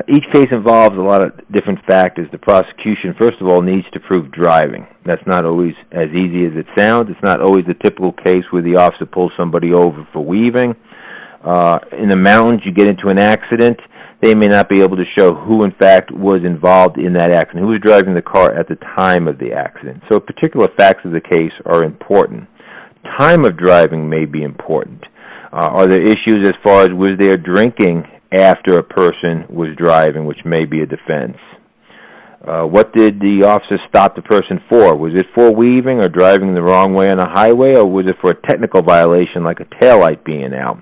Each case involves a lot of different factors. The prosecution, first of all, needs to prove driving. That's not always as easy as it sounds. It's not always the typical case where the officer pulls somebody over for weaving. In the mountains, you get into an accident, they may not be able to show who, in fact, was involved in that accident, who was driving the car at the time of the accident. So particular facts of the case are important. Time of driving may be important. Are there issues as far as was there drinking after a person was driving, which may be a defense? What did the officer stop the person for? Was it for weaving or driving the wrong way on a highway, or was it for a technical violation like a taillight being out?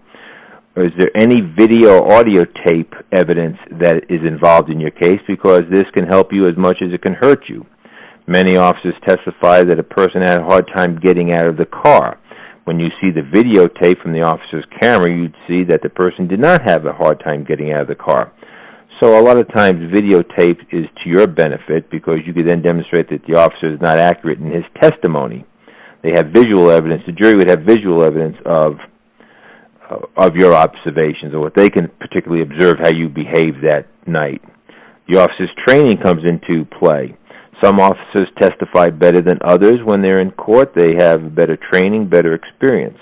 Or is there any video or audio tape evidence that is involved in your case? Because this can help you as much as it can hurt you. Many officers testify that a person had a hard time getting out of the car. When you see the videotape from the officer's camera, you'd see that the person did not have a hard time getting out of the car. So a lot of times videotape is to your benefit because you could then demonstrate that the officer is not accurate in his testimony. They have visual evidence. The jury would have visual evidence of your observations or what they can particularly observe how you behaved that night. The officer's training comes into play. Some officers testify better than others when they're in court. They have better training, better experience.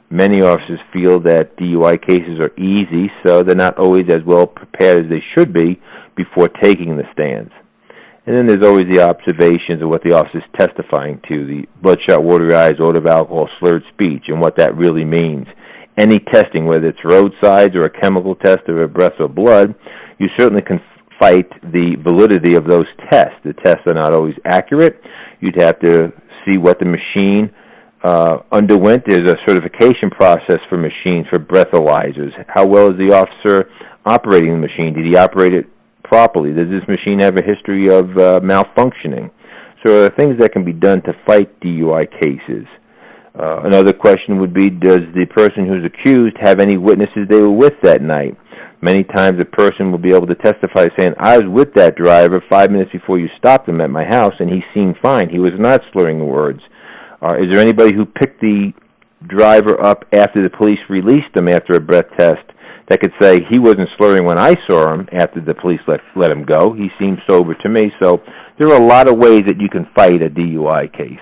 Many officers feel that DUI cases are easy, so they're not always as well prepared as they should be before taking the stands. And then there's always the observations of what the officer's testifying to, the bloodshot, watery eyes, odor of alcohol, slurred speech, and what that really means. Any testing, whether it's roadsides or a chemical test of a breath or blood, you certainly can fight the validity of those tests. The tests are not always accurate. You'd have to see what the machine underwent. There's a certification process for machines, for breathalyzers. How well is the officer operating the machine? Did he operate it properly? Does this machine have a history of malfunctioning? So there are things that can be done to fight DUI cases. Another question would be, does the person who's accused have any witnesses they were with that night? Many times a person will be able to testify saying, I was with that driver 5 minutes before you stopped him at my house and he seemed fine. He was not slurring the words. Is there anybody who picked the driver up after the police released him after a breath test that could say he wasn't slurring when I saw him after the police let him go? He seemed sober to me. So there are a lot of ways that you can fight a DUI case.